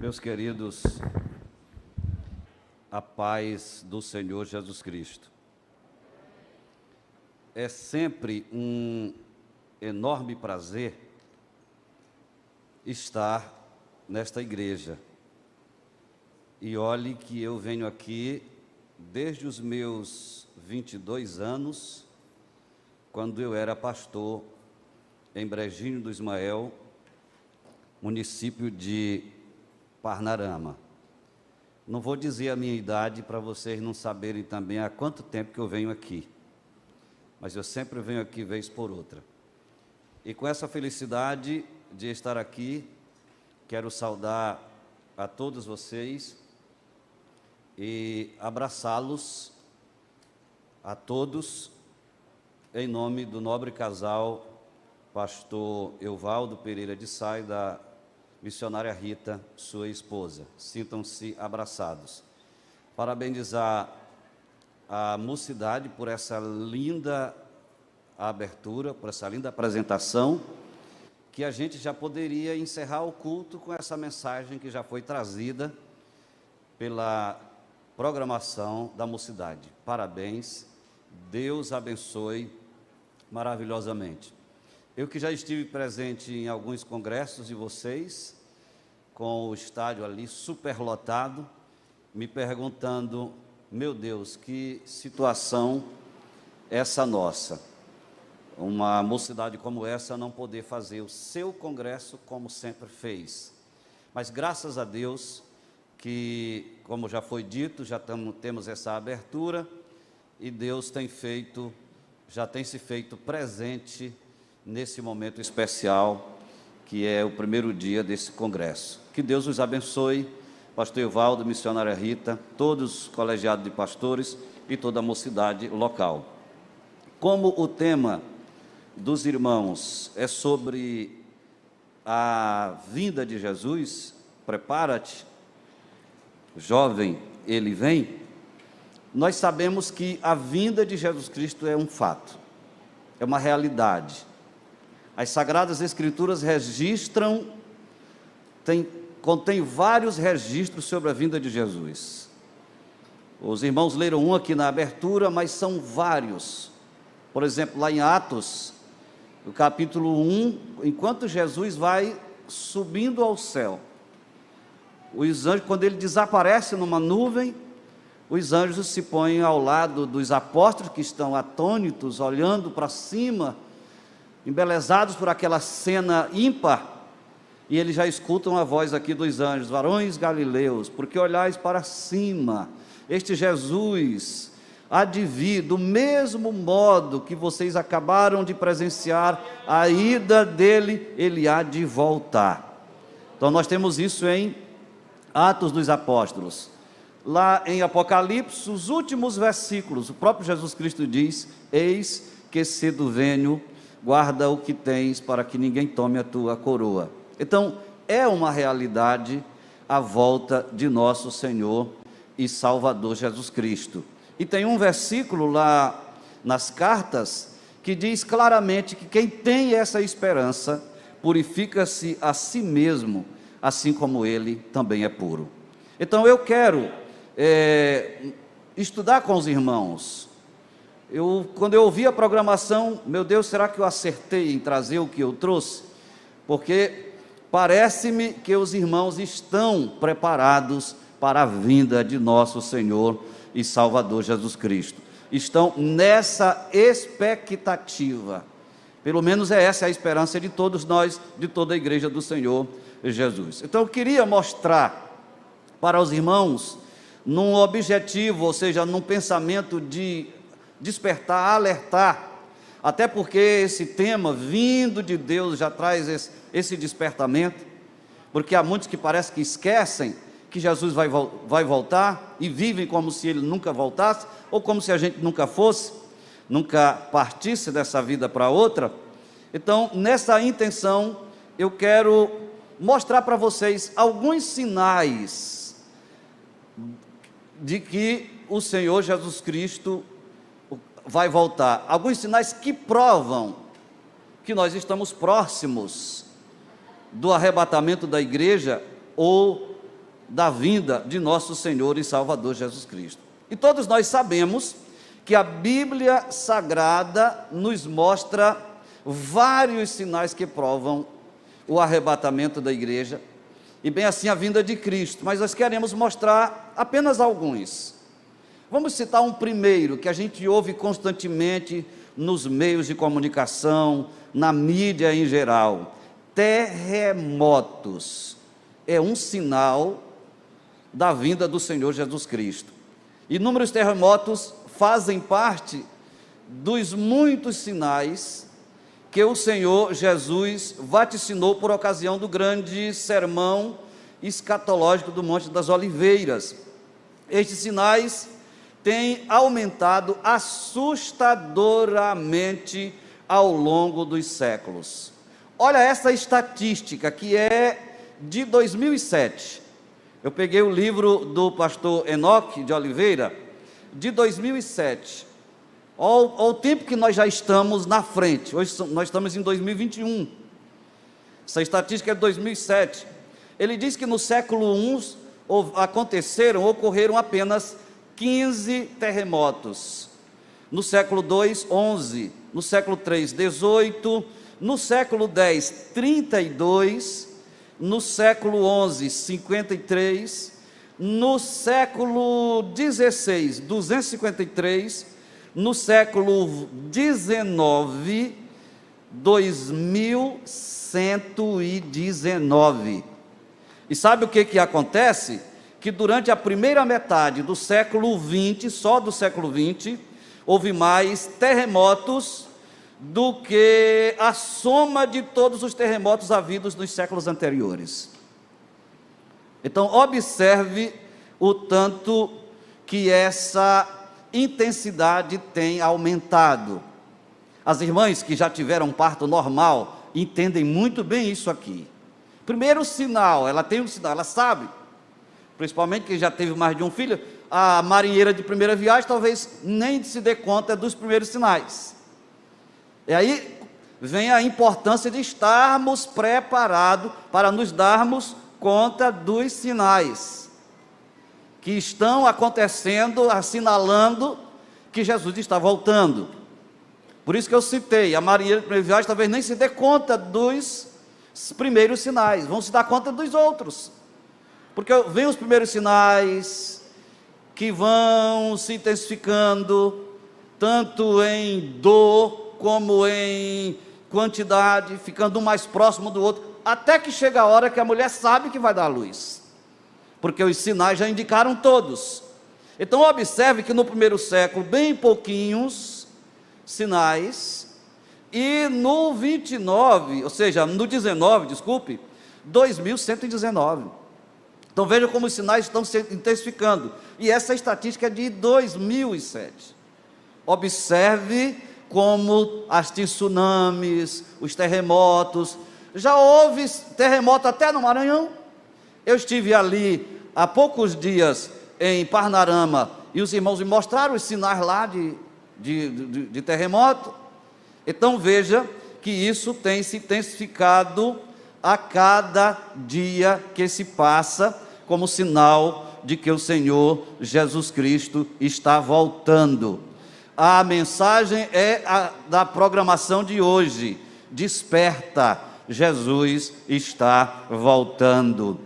Meus queridos, a paz do Senhor Jesus Cristo. É sempre um enorme prazer estar nesta igreja. E olhe que eu venho aqui desde os meus 22 anos, quando eu era pastor em Brejinho do Ismael, município de Parnarama. Não vou dizer a minha idade para vocês não saberem também há quanto tempo que eu venho aqui, mas eu sempre venho aqui vez por outra. E com essa felicidade de estar aqui, quero saudar a todos vocês e abraçá-los a todos em nome do nobre casal pastor Euvaldo Pereira de Sá e da missionária Rita, sua esposa. Sintam-se abraçados. Parabenizar a mocidade por essa linda abertura, por essa linda apresentação, que a gente já poderia encerrar o culto com essa mensagem que já foi trazida pela programação da mocidade. Parabéns, Deus abençoe maravilhosamente. Eu que já estive presente em alguns congressos de vocês, com o estádio ali superlotado, me perguntando, meu Deus, que situação essa nossa? Uma mocidade como essa não poder fazer o seu congresso como sempre fez. Mas graças a Deus que, como já foi dito, temos essa abertura e Deus já tem se feito presente nesse momento especial, que é o primeiro dia desse congresso. Que Deus os abençoe, pastor Evaldo, missionária Rita, todos os colegiados de pastores e toda a mocidade local. Como o tema dos irmãos é sobre a vinda de Jesus, prepara-te, jovem, ele vem, nós sabemos que a vinda de Jesus Cristo é um fato, é uma realidade. As Sagradas Escrituras contém vários registros sobre a vinda de Jesus. Os irmãos leram um aqui na abertura, mas são vários. Por exemplo, lá em Atos, no capítulo 1, enquanto Jesus vai subindo ao céu, os anjos, quando ele desaparece numa nuvem, os anjos se põem ao lado dos apóstolos que estão atônitos, olhando para cima, embelezados por aquela cena ímpar, e eles já escutam a voz aqui dos anjos: varões galileus, porque olhais para cima, este Jesus há de vir, do mesmo modo que vocês acabaram de presenciar a ida dele, ele há de voltar. Então nós temos isso em Atos dos Apóstolos. Lá em Apocalipse, os últimos versículos, o próprio Jesus Cristo diz: eis que cedo venho, guarda o que tens, para que ninguém tome a tua coroa. Então, é uma realidade a volta de nosso Senhor e Salvador Jesus Cristo. E tem um versículo lá nas cartas que diz claramente que quem tem essa esperança purifica-se a si mesmo, assim como ele também é puro. Então, eu quero estudar com os irmãos. Quando eu ouvi a programação, meu Deus, será que eu acertei em trazer o que eu trouxe? Porque parece-me que os irmãos estão preparados para a vinda de nosso Senhor e Salvador Jesus Cristo. Estão nessa expectativa. Pelo menos é essa a esperança de todos nós, de toda a igreja do Senhor Jesus. Então eu queria mostrar para os irmãos, num objetivo, ou seja, num pensamento de despertar, alertar, até porque esse tema vindo de Deus já traz esse despertamento, porque há muitos que parece que esquecem que Jesus vai voltar e vivem como se ele nunca voltasse, ou como se a gente nunca partisse dessa vida para outra. Então, nessa intenção, eu quero mostrar para vocês alguns sinais de que o Senhor Jesus Cristo vai voltar, alguns sinais que provam que nós estamos próximos do arrebatamento da igreja ou da vinda de nosso Senhor e Salvador Jesus Cristo. E todos nós sabemos que a Bíblia Sagrada nos mostra vários sinais que provam o arrebatamento da igreja, e bem assim a vinda de Cristo, mas nós queremos mostrar apenas alguns. Vamos citar um primeiro, que a gente ouve constantemente nos meios de comunicação, na mídia em geral: terremotos. É um sinal da vinda do Senhor Jesus Cristo. Inúmeros terremotos fazem parte dos muitos sinais que o Senhor Jesus vaticinou por ocasião do grande sermão escatológico do Monte das Oliveiras. Estes sinais têm aumentado assustadoramente ao longo dos séculos. Olha essa estatística, que é de 2007. Eu peguei o livro do pastor Enoque de Oliveira, de 2007. Olha o tempo que nós já estamos na frente. Hoje nós estamos em 2021. Essa estatística é de 2007. Ele diz que no século I ocorreram apenas 15 terremotos. No século II, 11. No século III, 18. No século X, 32. No século XI, 53. No século XVI, 253. No século XIX, 2119. E sabe o que acontece? Que durante a primeira metade do século XX, só do século XX, houve mais terremotos do que a soma de todos os terremotos havidos nos séculos anteriores. Então, observe o tanto que essa intensidade tem aumentado. As irmãs que já tiveram parto normal entendem muito bem isso aqui. Primeiro sinal, ela tem um sinal, ela sabe, principalmente quem já teve mais de um filho. A marinheira de primeira viagem talvez nem se dê conta dos primeiros sinais. E aí vem a importância de estarmos preparados para nos darmos conta dos sinais que estão acontecendo, assinalando que Jesus está voltando. Por isso que eu citei, a marinheira de primeira viagem talvez nem se dê conta dos primeiros sinais, vão se dar conta dos outros, porque vem os primeiros sinais que vão se intensificando, tanto em dor como em quantidade, ficando um mais próximo do outro, até que chega a hora que a mulher sabe que vai dar à luz, porque os sinais já indicaram todos. Então observe que no primeiro século, bem pouquinhos sinais, e no 29, ou seja, no 19, desculpe, 2119. Então veja como os sinais estão se intensificando, e essa estatística é de 2007. Observe como as tsunamis, os terremotos, já houve terremoto até no Maranhão. Eu estive ali há poucos dias em Parnarama, e os irmãos me mostraram os sinais lá de terremoto. Então veja que isso tem se intensificado a cada dia que se passa, como sinal de que o Senhor Jesus Cristo está voltando. A mensagem é a da programação de hoje: desperta, Jesus está voltando.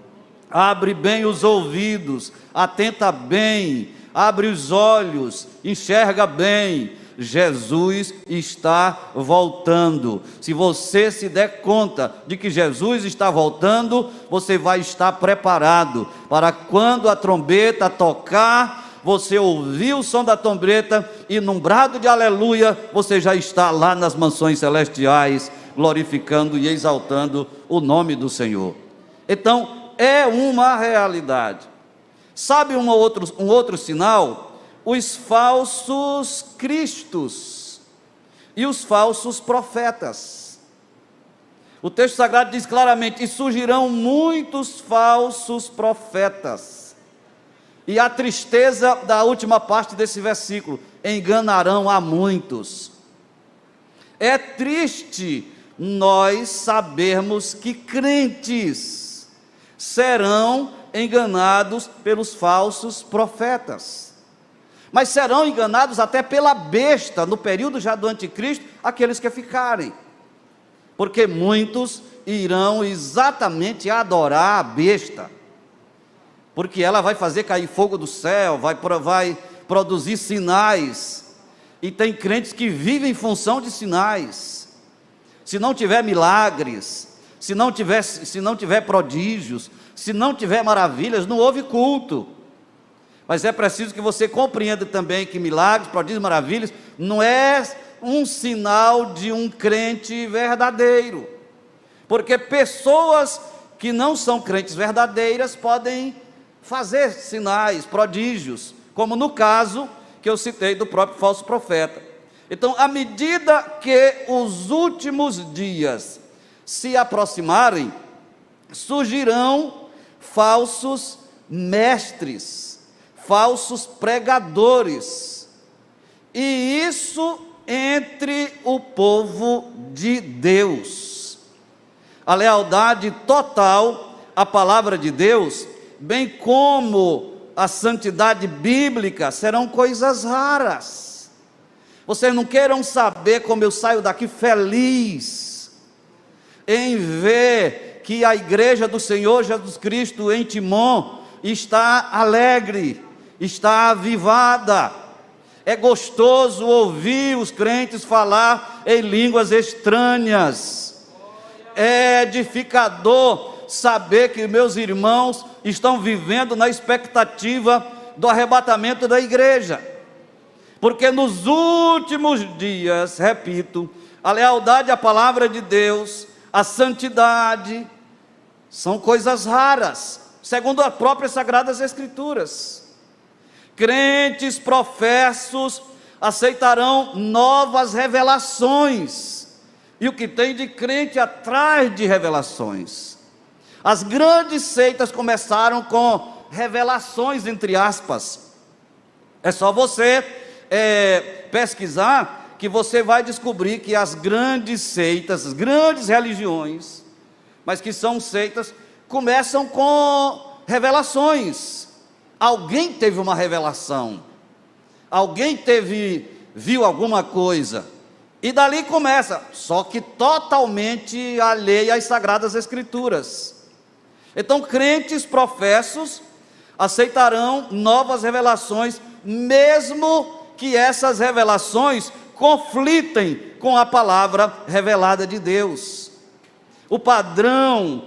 Abre bem os ouvidos, atenta bem, abre os olhos, enxerga bem, Jesus está voltando. Se você se der conta de que Jesus está voltando, você vai estar preparado para quando a trombeta tocar, você ouvir o som da trombeta e num brado de aleluia, você já está lá nas mansões celestiais, glorificando e exaltando o nome do Senhor. Então, é uma realidade. Sabe um outro sinal? Os falsos cristos e os falsos profetas. O texto sagrado diz claramente: e surgirão muitos falsos profetas. E a tristeza da última parte desse versículo: enganarão a muitos. É triste nós sabermos que crentes serão enganados pelos falsos profetas. Mas serão enganados até pela besta, no período já do anticristo, aqueles que ficarem. Porque muitos irão exatamente adorar a besta. Porque ela vai fazer cair fogo do céu, vai produzir sinais. E tem crentes que vivem em função de sinais. Se não tiver milagres, se não tiver prodígios, se não tiver maravilhas, não houve culto. Mas é preciso que você compreenda também que milagres, prodígios, maravilhas não é um sinal de um crente verdadeiro. Porque pessoas que não são crentes verdadeiras podem fazer sinais, prodígios, como no caso que eu citei do próprio falso profeta. Então, à medida que os últimos dias se aproximarem, surgirão falsos mestres, falsos pregadores, e isso entre o povo de Deus. A lealdade total à palavra de Deus, bem como a santidade bíblica, serão coisas raras. Vocês não queiram saber como eu saio daqui feliz em ver que a igreja do Senhor Jesus Cristo em Timon está alegre, está avivada. É gostoso ouvir os crentes falar em línguas estranhas. É edificador saber que meus irmãos estão vivendo na expectativa do arrebatamento da igreja. Porque nos últimos dias, repito, a lealdade à palavra de Deus, a santidade, são coisas raras, segundo as próprias Sagradas Escrituras. Crentes professos aceitarão novas revelações, e o que tem de crente atrás de revelações. As grandes seitas começaram com revelações, entre aspas. É só você pesquisar, que você vai descobrir que as grandes seitas, as grandes religiões, mas que são seitas, começam com revelações. Alguém teve uma revelação, alguém viu alguma coisa, e dali começa, só que totalmente alheia às Sagradas Escrituras. Então, crentes professos aceitarão novas revelações, mesmo que essas revelações conflitem com a palavra revelada de Deus. O padrão,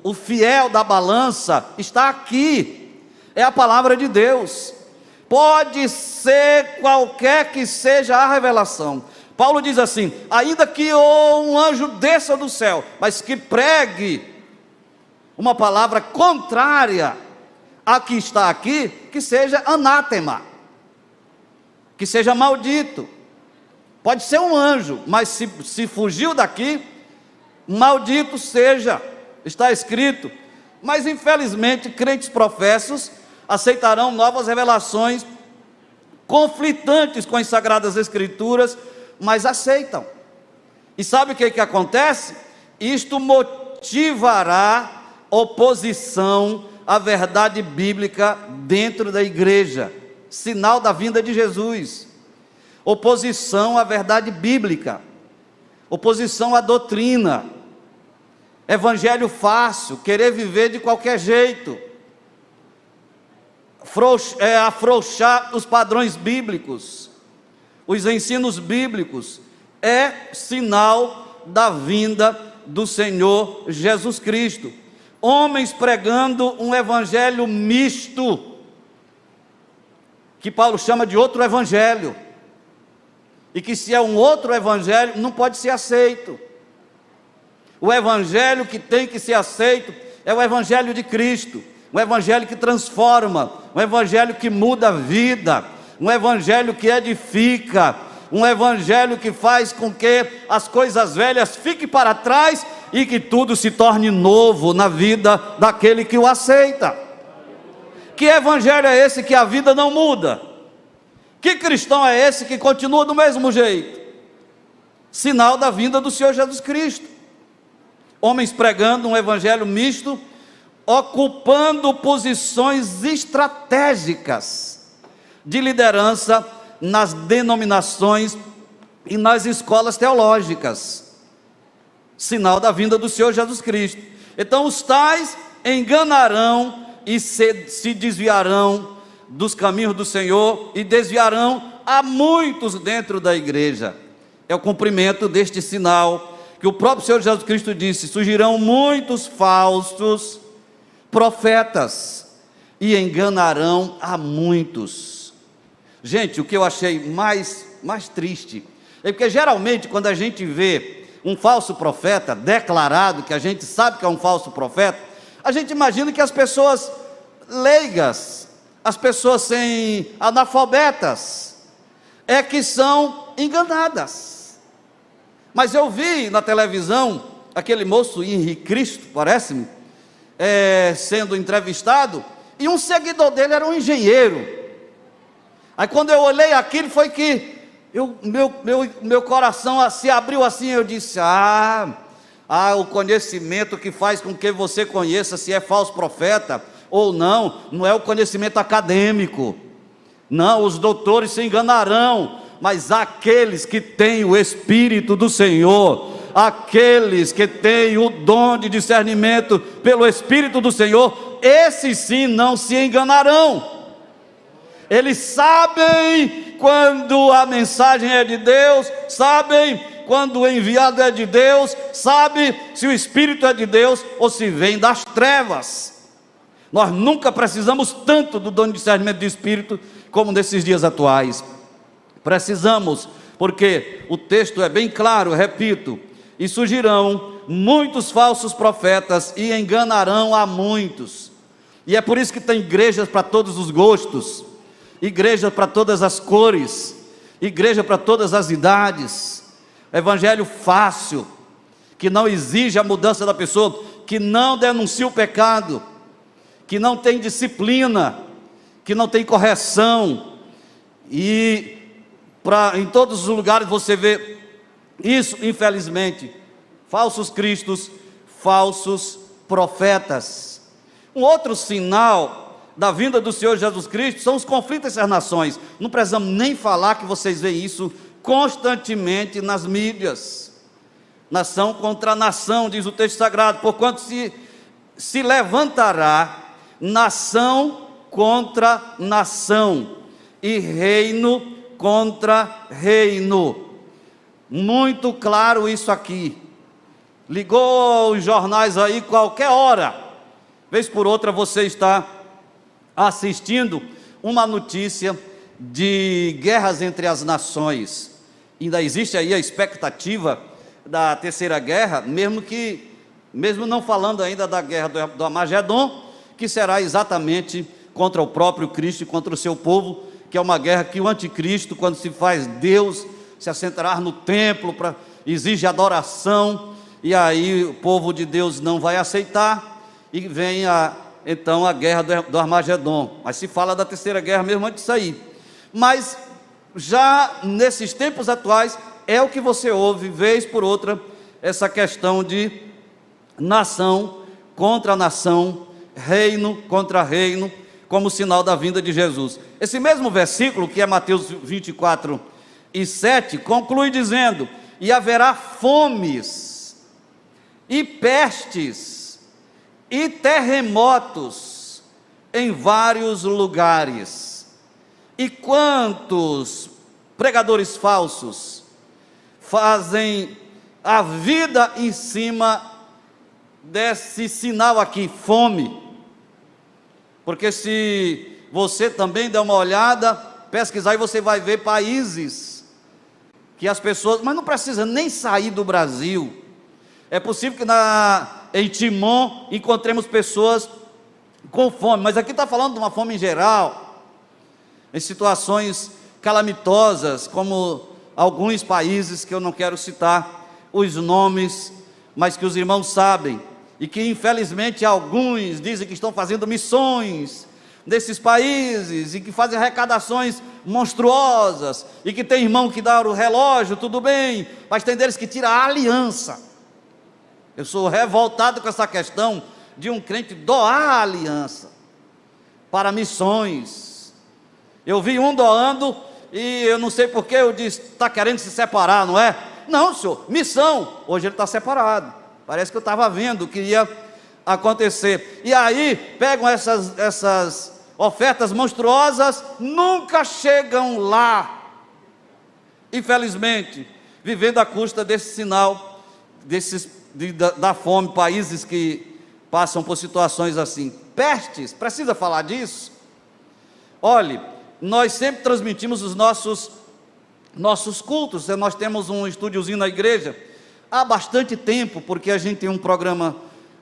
o fiel da balança está aqui, é a palavra de Deus. Pode ser qualquer que seja a revelação. Paulo diz assim: ainda que um anjo desça do céu, mas que pregue uma palavra contrária a que está aqui, que seja anátema, que seja maldito. Pode ser um anjo, mas se fugiu daqui, maldito seja, está escrito. Mas infelizmente crentes professos aceitarão novas revelações conflitantes com as Sagradas Escrituras, mas aceitam. E sabe o que acontece? Isto motivará oposição à verdade bíblica dentro da igreja, sinal da vinda de Jesus. Oposição à verdade bíblica, oposição à doutrina, evangelho fácil, querer viver de qualquer jeito, afrouxar os padrões bíblicos, os ensinos bíblicos, é sinal da vinda do Senhor Jesus Cristo. Homens pregando um evangelho misto, que Paulo chama de outro evangelho, e que se é um outro evangelho, não pode ser aceito. O evangelho que tem que ser aceito é o evangelho de Cristo, um evangelho que transforma, um evangelho que muda a vida, um evangelho que edifica, um evangelho que faz com que as coisas velhas fiquem para trás e que tudo se torne novo na vida daquele que o aceita. Que evangelho é esse que a vida não muda? Que cristão é esse que continua do mesmo jeito? Sinal da vinda do Senhor Jesus Cristo. Homens pregando um evangelho misto, ocupando posições estratégicas de liderança nas denominações e nas escolas teológicas, sinal da vinda do Senhor Jesus Cristo. Então os tais enganarão e se desviarão dos caminhos do Senhor e desviarão a muitos dentro da igreja. É o cumprimento deste sinal que o próprio Senhor Jesus Cristo disse: surgirão muitos falsos profetas e enganarão a muitos. Gente, o que eu achei mais triste é porque geralmente quando a gente vê um falso profeta declarado, que a gente sabe que é um falso profeta, a gente imagina que as pessoas leigas, as pessoas sem analfabetas, é que são enganadas. Mas eu vi na televisão aquele moço Henrique Cristo, parece-me, sendo entrevistado, e um seguidor dele era um engenheiro. Aí quando eu olhei aquilo, foi que meu coração se abriu assim. Eu disse: o conhecimento que faz com que você conheça se é falso profeta ou não, não é o conhecimento acadêmico. Não, os doutores se enganarão, mas aqueles que têm o Espírito do Senhor, aqueles que têm o dom de discernimento pelo Espírito do Senhor, esses sim não se enganarão. Eles sabem quando a mensagem é de Deus, sabem quando o enviado é de Deus, sabem se o Espírito é de Deus ou se vem das trevas. Nós nunca precisamos tanto do dom de discernimento do Espírito como nesses dias atuais. Precisamos, porque o texto é bem claro, repito: e surgirão muitos falsos profetas e enganarão a muitos. E é por isso que tem igrejas para todos os gostos, igreja para todas as cores, igreja para todas as idades, evangelho fácil, que não exige a mudança da pessoa, que não denuncia o pecado, que não tem disciplina, que não tem correção, e em todos os lugares você vê isso, infelizmente, falsos cristos, falsos profetas. Um outro sinal da vinda do Senhor Jesus Cristo são os conflitos entre as nações. Não precisamos nem falar que vocês veem isso constantemente nas mídias. Nação contra nação, diz o texto sagrado, porquanto se levantará nação contra nação e reino contra reino. Muito claro isso aqui. Ligou os jornais aí qualquer hora, vez por outra você está assistindo uma notícia de guerras entre as nações. Ainda existe aí a expectativa da terceira guerra, mesmo não falando ainda da guerra do Armagedon, que será exatamente contra o próprio Cristo e contra o seu povo, que é uma guerra que o anticristo, quando se faz Deus, se assentará no templo, exige adoração, e aí o povo de Deus não vai aceitar, e vem então a guerra do Armagedon. Mas se fala da terceira guerra mesmo antes disso aí. Mas já nesses tempos atuais é o que você ouve vez por outra, essa questão de nação contra nação, reino contra reino, como sinal da vinda de Jesus. Esse mesmo versículo, que é Mateus 24:7, conclui dizendo: e haverá fomes e pestes e terremotos em vários lugares. E quantos pregadores falsos fazem a vida em cima desse sinal aqui, fome. Porque se você também der uma olhada, pesquisar, e você vai ver países que as pessoas, mas não precisa nem sair do Brasil. É possível que em Timon encontremos pessoas com fome, mas aqui está falando de uma fome em geral, em situações calamitosas, como alguns países que eu não quero citar os nomes, mas que os irmãos sabem, e que infelizmente alguns dizem que estão fazendo missões nesses países, e que fazem arrecadações monstruosas, e que tem irmão que dá o relógio, tudo bem, mas tem deles que tira a aliança. Eu sou revoltado com essa questão de um crente doar a aliança para missões. Eu vi um doando e eu não sei porquê, eu disse, está querendo se separar, não é? Não, senhor, missão. Hoje ele está separado. Parece que eu estava vendo o que ia acontecer. E aí pegam essas ofertas monstruosas, nunca chegam lá. Infelizmente, vivendo à custa desse sinal, da fome, países que passam por situações assim. Pestes, precisa falar disso? Olhe, nós sempre transmitimos os nossos cultos. Nós temos um estúdiozinho na igreja há bastante tempo, porque a gente tem um programa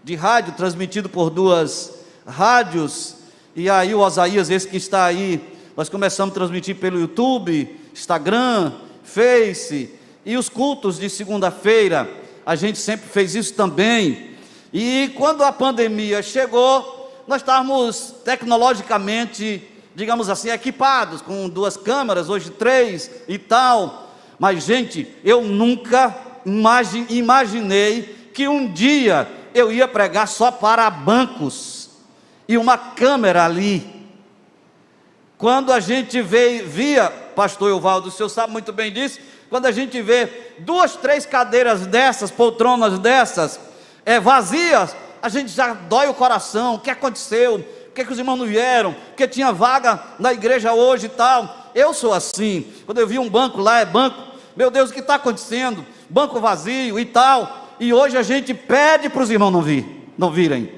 de rádio transmitido por 2 rádios, e aí o Osaías, esse que está aí, nós começamos a transmitir pelo YouTube, Instagram, Face, e os cultos de segunda-feira, a gente sempre fez isso também. E quando a pandemia chegou, nós estávamos tecnologicamente, digamos assim, equipados, com 2 câmeras, hoje 3 e tal. Mas gente, eu nunca imaginei que um dia eu ia pregar só para bancos e uma câmera ali. Quando a gente via, pastor Evaldo, o senhor sabe muito bem disso, quando a gente vê 2, 3 cadeiras dessas, poltronas dessas, vazias, a gente já dói o coração. O que aconteceu? Por que os irmãos não vieram? Porque tinha vaga na igreja hoje e tal. Eu sou assim, quando eu vi um banco lá, banco, meu Deus, o que está acontecendo? Banco vazio e tal. E hoje a gente pede para os irmãos não virem.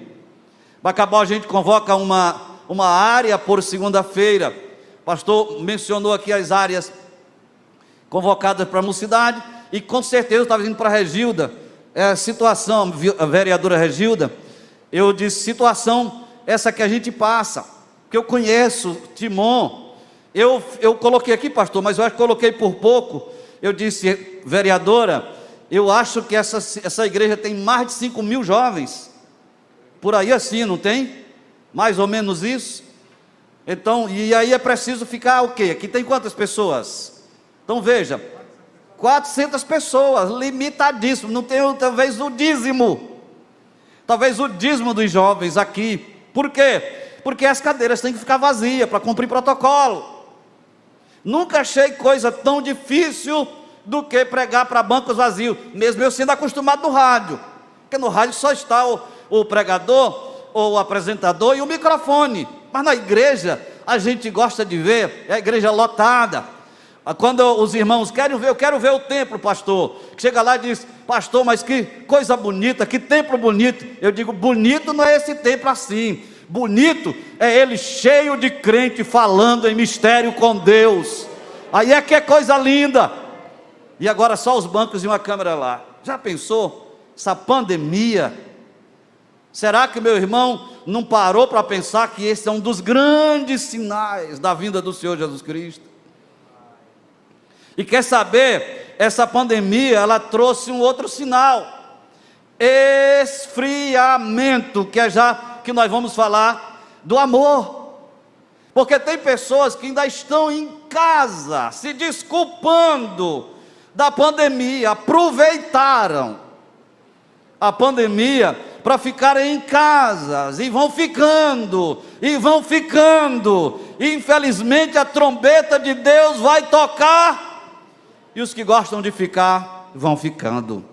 Vai acabar, a gente convoca uma área por segunda-feira. O pastor mencionou aqui as áreas convocadas para a mocidade, e com certeza eu estava indo para a Regilda. Situação, a vereadora Regilda, eu disse, situação essa que a gente passa, que eu conheço, Timon, eu coloquei aqui, pastor, mas eu acho que coloquei por pouco. Eu disse, vereadora, eu acho que essa igreja tem mais de 5.000 jovens, por aí assim, não tem? Mais ou menos isso. Então, e aí é preciso ficar o quê? Aqui tem quantas pessoas? Então veja, 400 pessoas, limitadíssimo. Não tem talvez o dízimo dos jovens aqui. Por quê? Porque as cadeiras têm que ficar vazias para cumprir protocolo. Nunca achei coisa tão difícil do que pregar para bancos vazios, mesmo eu sendo acostumado no rádio, porque no rádio só está o pregador ou o apresentador e o microfone, mas na igreja a gente gosta de ver a igreja lotada. Quando os irmãos querem ver, eu quero ver o templo, pastor, chega lá e diz, pastor, mas que coisa bonita, que templo bonito. Eu digo, bonito não é esse templo assim, bonito é ele cheio de crente falando em mistério com Deus, aí é que é coisa linda. E agora só os bancos e uma câmera lá. Já pensou? Essa pandemia, será que meu irmão não parou para pensar que esse é um dos grandes sinais da vinda do Senhor Jesus Cristo? E quer saber, essa pandemia, ela trouxe um outro sinal, esfriamento, que nós vamos falar do amor, porque tem pessoas que ainda estão em casa, se desculpando da pandemia, aproveitaram a pandemia para ficarem em casa, e vão ficando, e infelizmente a trombeta de Deus vai tocar, e os que gostam de ficar, vão ficando.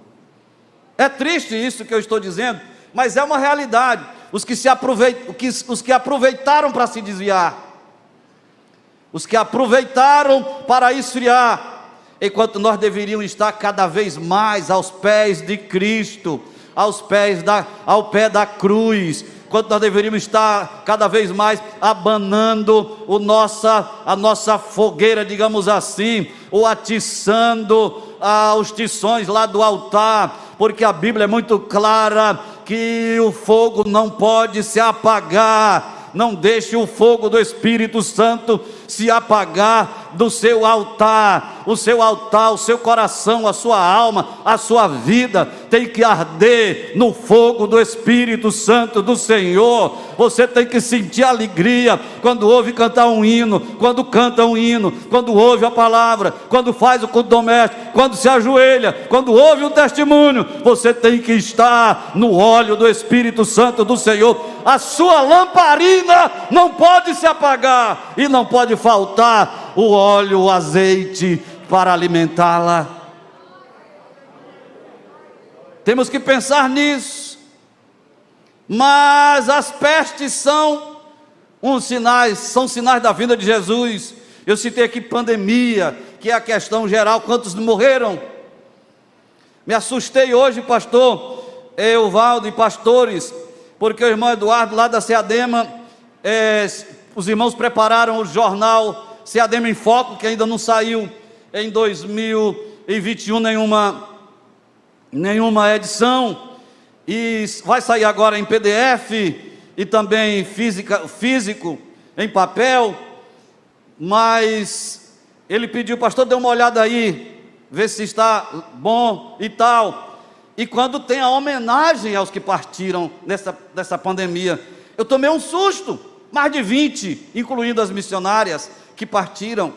É triste isso que eu estou dizendo, mas é uma realidade. Os que aproveitaram para se desviar, os que aproveitaram para esfriar, enquanto nós deveríamos estar cada vez mais aos pés de Cristo, ao pé da cruz, enquanto nós deveríamos estar cada vez mais abanando a nossa fogueira, digamos assim, ou atiçando os tições lá do altar, porque a Bíblia é muito clara que o fogo não pode se apagar. Não deixe o fogo do Espírito Santo se apagar, do seu altar. O seu altar, o seu coração, a sua alma, a sua vida tem que arder no fogo do Espírito Santo do Senhor. Você tem que sentir alegria quando ouve cantar um hino, quando canta um hino, quando ouve a palavra, quando faz o culto doméstico, quando se ajoelha, quando ouve um testemunho. Você tem que estar no óleo do Espírito Santo do Senhor. A sua lamparina não pode se apagar e não pode faltar o óleo, o azeite para alimentá-la. Temos que pensar nisso. Mas as pestes são sinais da vinda de Jesus. Eu citei aqui pandemia, que é a questão geral, quantos morreram? Me assustei hoje, pastor Evaldo e pastores, porque o irmão Eduardo lá da Seadema, os irmãos prepararam o jornal Seadema em Foco, que ainda não saiu em 2021 nenhuma edição, e vai sair agora em PDF e também físico, em papel. Mas ele pediu, pastor, dê uma olhada aí, vê se está bom e tal. E quando tem a homenagem aos que partiram nessa pandemia, eu tomei um susto. Mais de 20, incluindo as missionárias, que partiram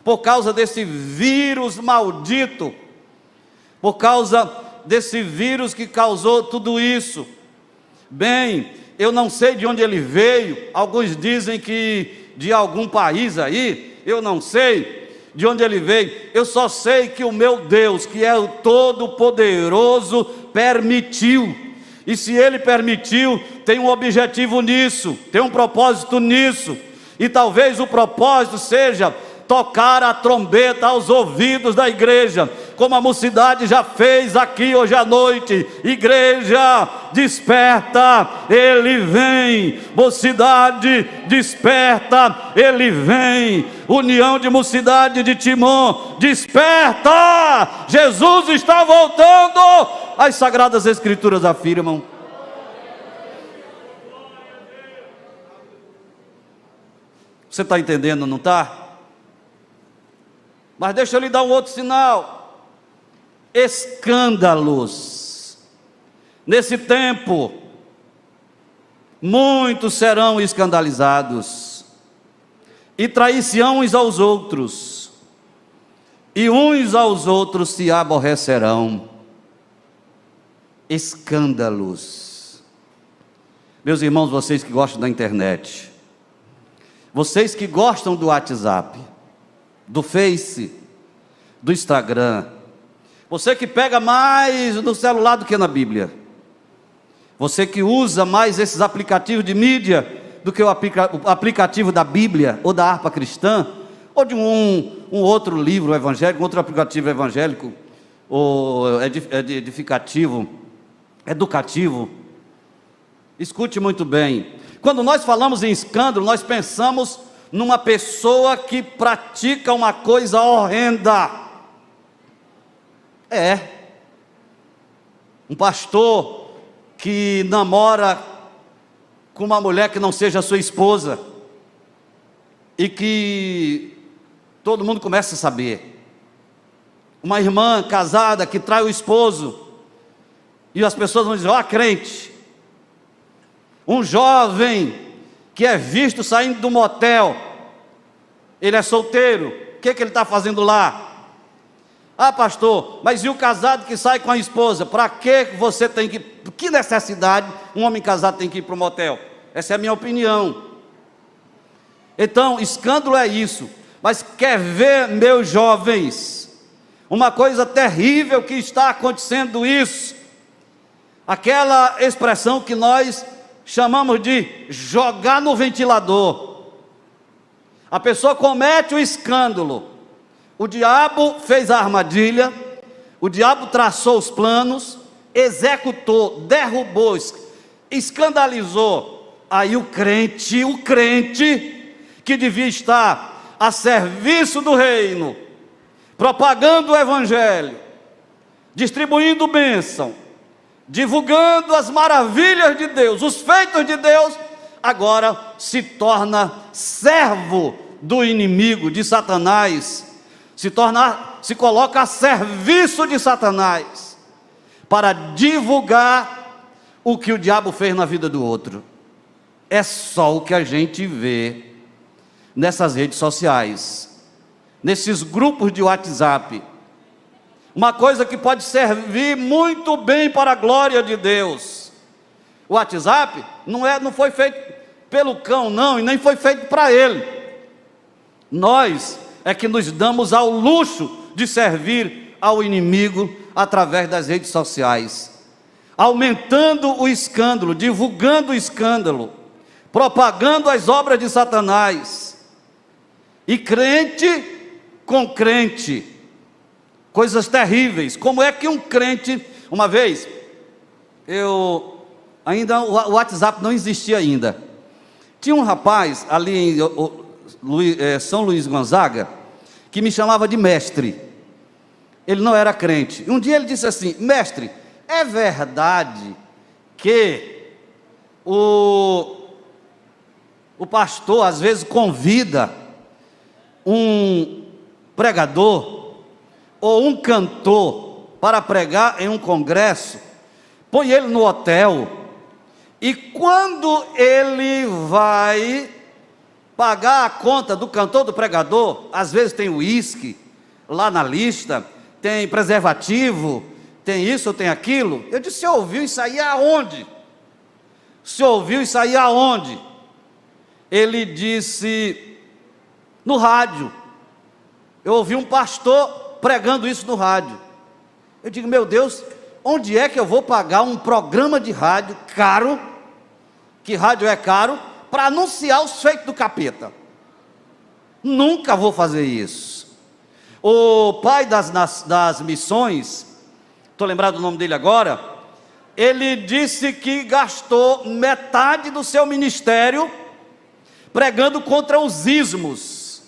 por causa desse vírus maldito, por causa desse vírus que causou tudo isso. Bem, eu não sei de onde ele veio. Alguns dizem que de algum país aí, eu não sei de onde ele veio. Eu só sei que o meu Deus, que é o Todo-Poderoso, permitiu. E se ele permitiu, tem um objetivo nisso, tem um propósito nisso. E talvez o propósito seja tocar a trombeta aos ouvidos da igreja, como a mocidade já fez aqui hoje à noite. Igreja, desperta, ele vem. Mocidade, desperta, ele vem. União de Mocidade de Timon, desperta, Jesus está voltando. As Sagradas Escrituras afirmam. Você está entendendo, não está? Mas deixa eu lhe dar um outro sinal. Escândalos. Nesse tempo, muitos serão escandalizados, e trair-se-ão uns aos outros, e uns aos outros se aborrecerão. Escândalos. Meus irmãos, vocês que gostam da internet, vocês que gostam do WhatsApp, do Face, do Instagram, você que pega mais no celular do que na Bíblia, você que usa mais esses aplicativos de mídia do que o aplicativo da Bíblia, ou da harpa cristã, ou de um outro livro evangélico, outro aplicativo evangélico, ou edificativo, educativo. Escute muito bem. Quando nós falamos em escândalo, nós pensamos numa pessoa que pratica uma coisa horrenda. Um pastor que namora com uma mulher que não seja sua esposa, e que todo mundo começa a saber. Uma irmã casada que trai o esposo, e as pessoas vão dizer, ó, crente. Um jovem que é visto saindo do motel, ele é solteiro, o que ele está fazendo lá? Ah, pastor, mas e o casado que sai com a esposa? Para que você tem que... Que necessidade um homem casado tem que ir para o motel? Essa é a minha opinião. Então, escândalo é isso. Mas quer ver, meus jovens, uma coisa terrível que está acontecendo isso? Aquela expressão que nós chamamos de jogar no ventilador. A pessoa comete o escândalo. O diabo fez a armadilha, o diabo traçou os planos, executou, derrubou, escandalizou. Aí o crente que devia estar a serviço do reino, propagando o evangelho, distribuindo bênção, divulgando as maravilhas de Deus, os feitos de Deus, agora se torna servo do inimigo, de Satanás, se coloca a serviço de Satanás, para divulgar o que o diabo fez na vida do outro. É só o que a gente vê nessas redes sociais, nesses grupos de WhatsApp. Uma coisa que pode servir muito bem para a glória de Deus. O WhatsApp não foi feito pelo cão, não, e nem foi feito para ele. Nós é que nos damos ao luxo de servir ao inimigo através das redes sociais, aumentando o escândalo, divulgando o escândalo, propagando as obras de Satanás, e crente com crente, coisas terríveis. Como é que um crente, uma vez, o WhatsApp não existia ainda, tinha um rapaz ali em São Luís Gonzaga, que me chamava de mestre. Ele não era crente. Um dia ele disse assim: mestre, é verdade que o pastor às vezes convida um pregador ou um cantor para pregar em um congresso, põe ele no hotel, e quando ele vai pagar a conta do cantor, do pregador, às vezes tem uísque lá na lista, tem preservativo, tem isso ou tem aquilo. Eu disse: você ouviu isso aí aonde? Você ouviu isso aí aonde? Ele disse: no rádio. Eu ouvi um pastor pregando isso no rádio. Eu digo: meu Deus, onde é que eu vou pagar um programa de rádio caro, que rádio é caro, para anunciar os feitos do capeta? Nunca vou fazer isso. O pai das missões, estou lembrado do nome dele agora, ele disse que gastou metade do seu ministério pregando contra os ismos,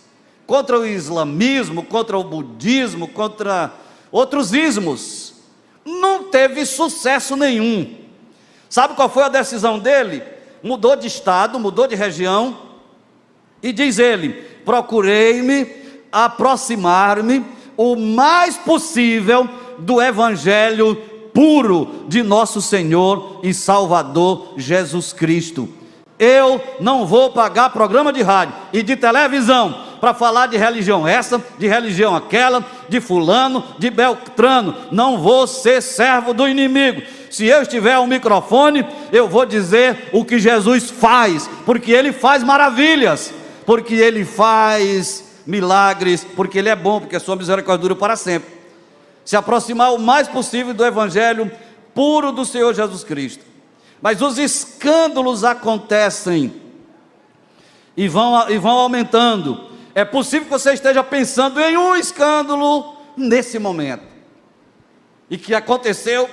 contra o islamismo, contra o budismo, contra outros ismos. Não teve sucesso nenhum. Sabe qual foi a decisão dele? Mudou de estado, mudou de região, e diz ele: procurei-me aproximar-me o mais possível do evangelho puro de nosso Senhor e Salvador Jesus Cristo. Eu não vou pagar programa de rádio e de televisão para falar de religião essa, de religião aquela, de fulano, de beltrano. Não vou ser servo do inimigo. Se eu estiver ao microfone, eu vou dizer o que Jesus faz, porque Ele faz maravilhas, porque Ele faz milagres, porque Ele é bom, porque a sua misericórdia dura para sempre. Se aproximar o mais possível do evangelho puro do Senhor Jesus Cristo. Mas os escândalos acontecem e vão aumentando. É possível que você esteja pensando em um escândalo nesse momento, e que aconteceu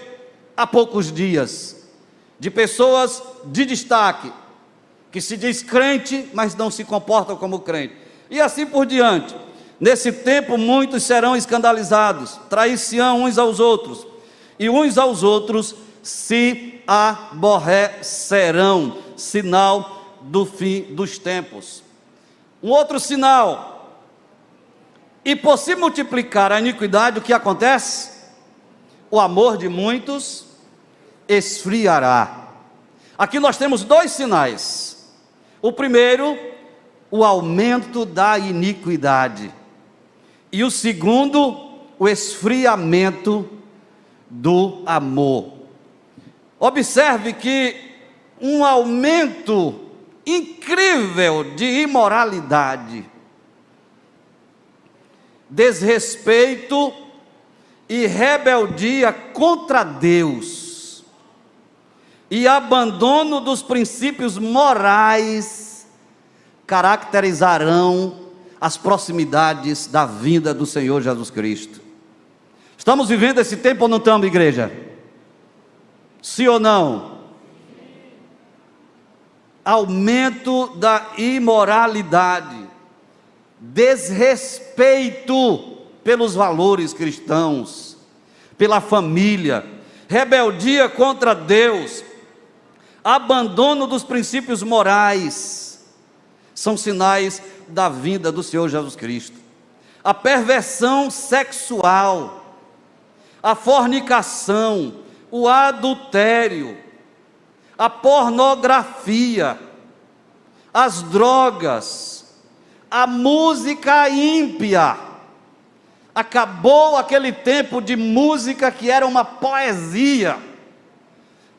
há poucos dias, de pessoas de destaque, que se diz crente, mas não se comportam como crente, e assim por diante. Nesse tempo muitos serão escandalizados, trair-se-ão uns aos outros, e uns aos outros se aborrecerão, sinal do fim dos tempos. Um outro sinal: e por se multiplicar a iniquidade, o que acontece? O amor de muitos esfriará. Aqui nós temos dois sinais. O primeiro, o aumento da iniquidade, e o segundo, o esfriamento do amor. Observe que um aumento incrível de imoralidade, desrespeito e rebeldia contra Deus, e abandono dos princípios morais caracterizarão as proximidades da vinda do Senhor Jesus Cristo. Estamos vivendo esse tempo ou não estamos, igreja? Sim ou não? Aumento da imoralidade, desrespeito pelos valores cristãos, pela família, rebeldia contra Deus, abandono dos princípios morais, são sinais da vinda do Senhor Jesus Cristo. A perversão sexual, a fornicação, o adultério, a pornografia, as drogas, a música ímpia. Acabou aquele tempo de música que era uma poesia,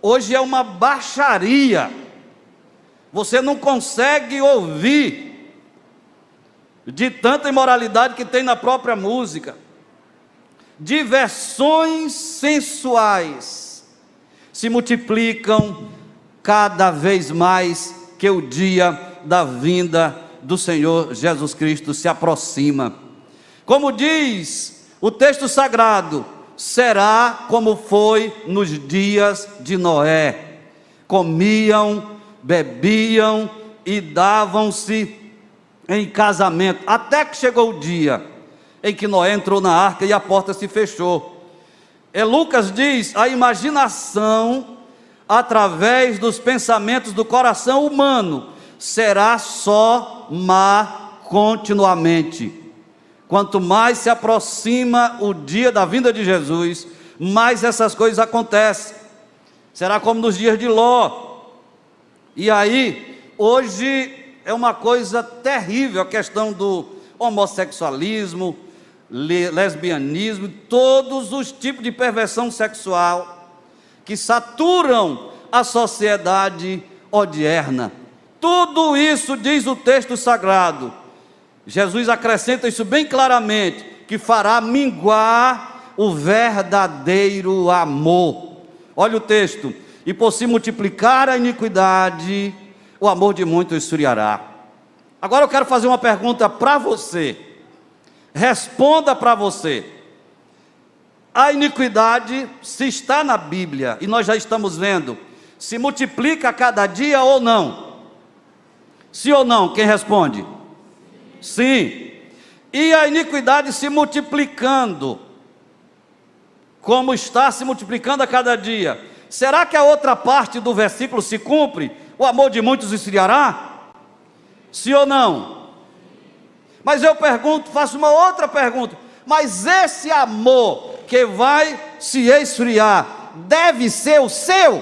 hoje é uma baixaria. Você não consegue ouvir de tanta imoralidade que tem na própria música. Diversões sensuais se multiplicam cada vez mais que o dia da vinda do Senhor Jesus Cristo se aproxima. Como diz o texto sagrado, será como foi nos dias de Noé: comiam, bebiam e davam-se em casamento, até que chegou o dia em que Noé entrou na arca e a porta se fechou. Lucas diz: a imaginação, através dos pensamentos do coração humano, será só má continuamente. Quanto mais se aproxima o dia da vinda de Jesus, mais essas coisas acontecem. Será como nos dias de Ló. E aí, hoje é uma coisa terrível a questão do homossexualismo, lesbianismo, todos os tipos de perversão sexual que saturam a sociedade odierna. Tudo isso diz o texto sagrado. Jesus acrescenta isso bem claramente, que fará minguar o verdadeiro amor. Olha o texto: e por se multiplicar a iniquidade, o amor de muitos esfriará. Agora eu quero fazer uma pergunta para você. Responda para você. A iniquidade, se está na Bíblia, e nós já estamos vendo, se multiplica a cada dia ou não? Sim ou não? Quem responde? Sim. E a iniquidade se multiplicando, como está se multiplicando a cada dia, será que a outra parte do versículo se cumpre? O amor de muitos esfriará? Sim ou não? Mas eu pergunto, faço uma outra pergunta: mas esse amor que vai se esfriar, deve ser o seu?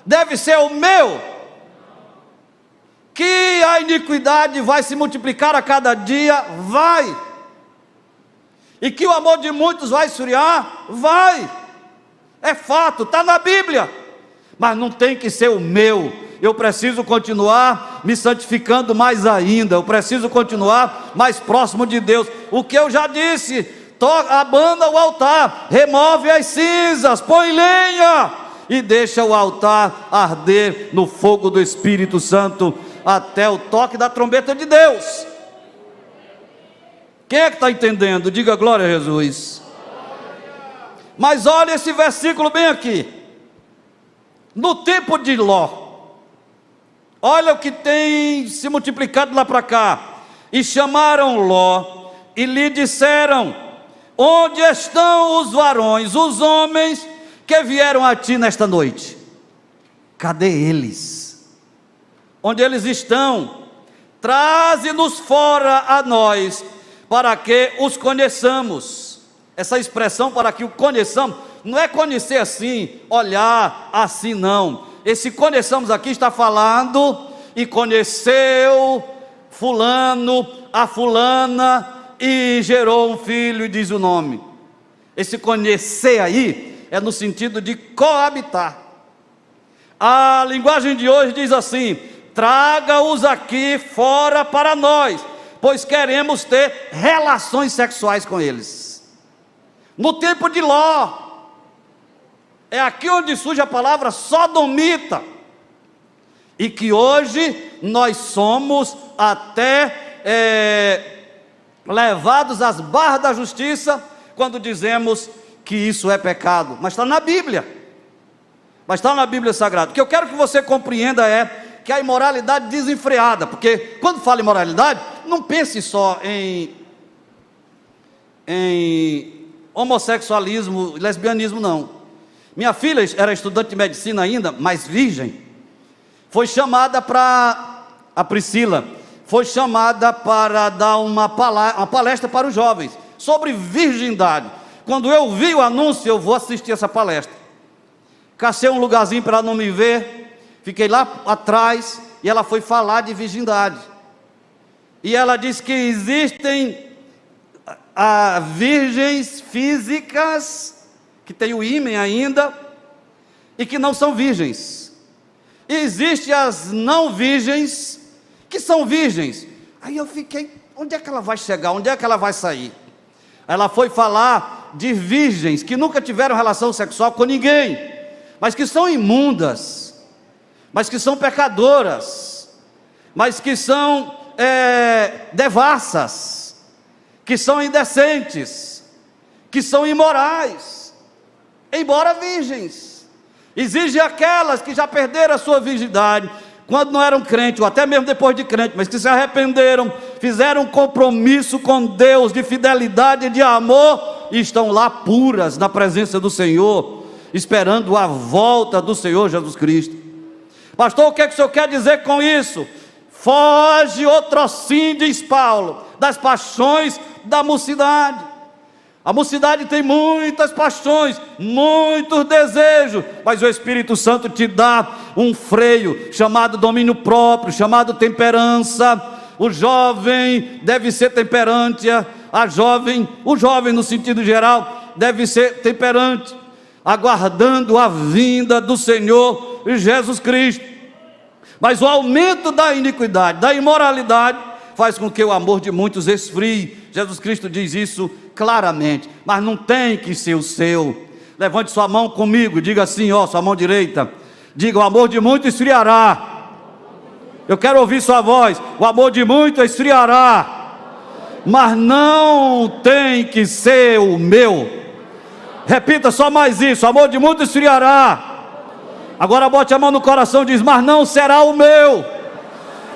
Deve ser o meu? Que a iniquidade vai se multiplicar a cada dia? Vai. E que o amor de muitos vai esfriar? Vai. É fato, está na Bíblia. Mas não tem que ser o meu. Eu preciso continuar me santificando mais ainda. Eu preciso continuar mais próximo de Deus. O que eu já disse: abanda o altar, remove as cinzas, põe lenha e deixa o altar arder no fogo do Espírito Santo até o toque da trombeta de Deus. Quem é que está entendendo? Diga glória a Jesus. Mas olha esse versículo bem aqui. No tempo de Ló, olha o que tem se multiplicado lá para cá. E chamaram Ló e lhe disseram: onde estão os varões, os homens que vieram a ti nesta noite? Cadê eles? Onde eles estão? Traze-nos fora a nós, para que os conheçamos. Essa expressão, para que o conheçamos, não é conhecer assim, olhar assim, não. Esse conheçamos aqui está falando, e conheceu fulano, a fulana, e gerou um filho, e diz o nome. Esse conhecer aí, é no sentido de coabitar. A linguagem de hoje diz assim: traga-os aqui fora para nós, pois queremos ter relações sexuais com eles. No tempo de Ló, é aqui onde surge a palavra sodomita, e que hoje nós somos até levados às barras da justiça, quando dizemos que isso é pecado. Mas está na Bíblia, Sagrada. O que eu quero que você compreenda é que a imoralidade desenfreada, porque quando fala em imoralidade, não pense só em homossexualismo, lesbianismo, não. Minha filha era estudante de medicina ainda, mas virgem, foi chamada para a Priscila, foi chamada para dar uma palestra para os jovens sobre virgindade. Quando eu vi o anúncio, eu vou assistir essa palestra. Cacei um lugarzinho para ela não me ver, fiquei lá atrás, e ela foi falar de virgindade. E ela disse que existem virgens físicas, que tem o ímen ainda, e que não são virgens. E existem as não virgens, que são virgens. Aí eu fiquei, onde é que ela vai chegar? Onde é que ela vai sair? Ela foi falar de virgens que nunca tiveram relação sexual com ninguém, mas que são imundas, mas que são pecadoras, mas que são devassas, que são indecentes, que são imorais, embora virgens. Existem aquelas que já perderam a sua virgindade quando não eram crentes, ou até mesmo depois de crente, mas que se arrependeram, fizeram um compromisso com Deus de fidelidade e de amor, e estão lá puras na presença do Senhor, esperando a volta do Senhor Jesus Cristo. Pastor, o que é que o senhor quer dizer com isso? Foge, outrossim, diz Paulo, das paixões da mocidade. A mocidade tem muitas paixões, muitos desejos, mas o Espírito Santo te dá um freio, chamado domínio próprio, chamado temperança. O jovem deve ser temperante, o jovem no sentido geral, deve ser temperante, aguardando a vinda do Senhor Jesus Cristo. Mas o aumento da iniquidade, da imoralidade, faz com que o amor de muitos esfrie. Jesus Cristo diz isso claramente, mas não tem que ser o seu. Levante sua mão comigo, diga assim, sua mão direita, diga: o amor de muitos esfriará. Eu quero ouvir sua voz. O amor de muitos esfriará, mas não tem que ser o meu. Repita só mais isso: o amor de muitos esfriará. Agora bote a mão no coração e diz: mas não será o meu.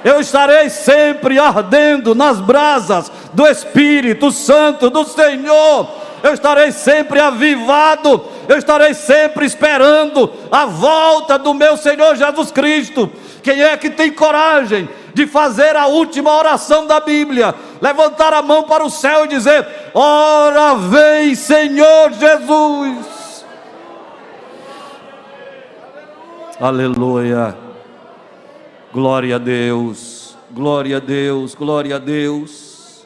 Eu estarei sempre ardendo nas brasas do Espírito Santo do Senhor. Eu estarei sempre avivado. Eu estarei sempre esperando a volta do meu Senhor Jesus Cristo. Quem é que tem coragem de fazer a última oração da Bíblia? Levantar a mão para o céu e dizer: ora vem, Senhor Jesus. Aleluia. Glória a Deus, glória a Deus, glória a Deus.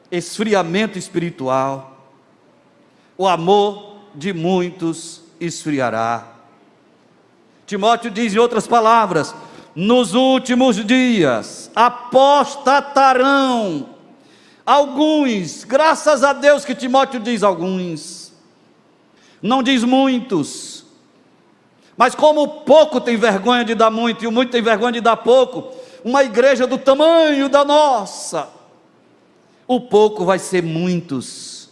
Esfriamento espiritual. O amor de muitos esfriará. Timóteo diz em outras palavras: nos últimos dias apostatarão alguns. Graças a Deus que Timóteo diz alguns, não diz muitos. Mas como o pouco tem vergonha de dar muito e o muito tem vergonha de dar pouco, uma igreja do tamanho da nossa, o pouco vai ser muitos.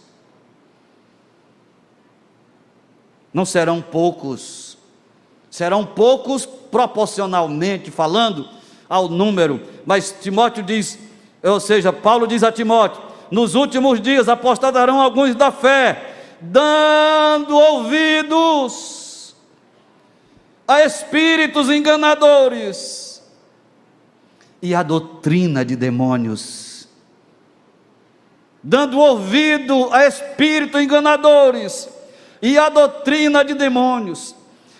Não serão poucos, serão poucos proporcionalmente falando ao número. Mas Timóteo diz, ou seja, Paulo diz a Timóteo: nos últimos dias apostatarão alguns da fé, dando ouvidos a espíritos enganadores e a doutrina de demônios. Dando ouvido a espíritos enganadores e a doutrina de demônios.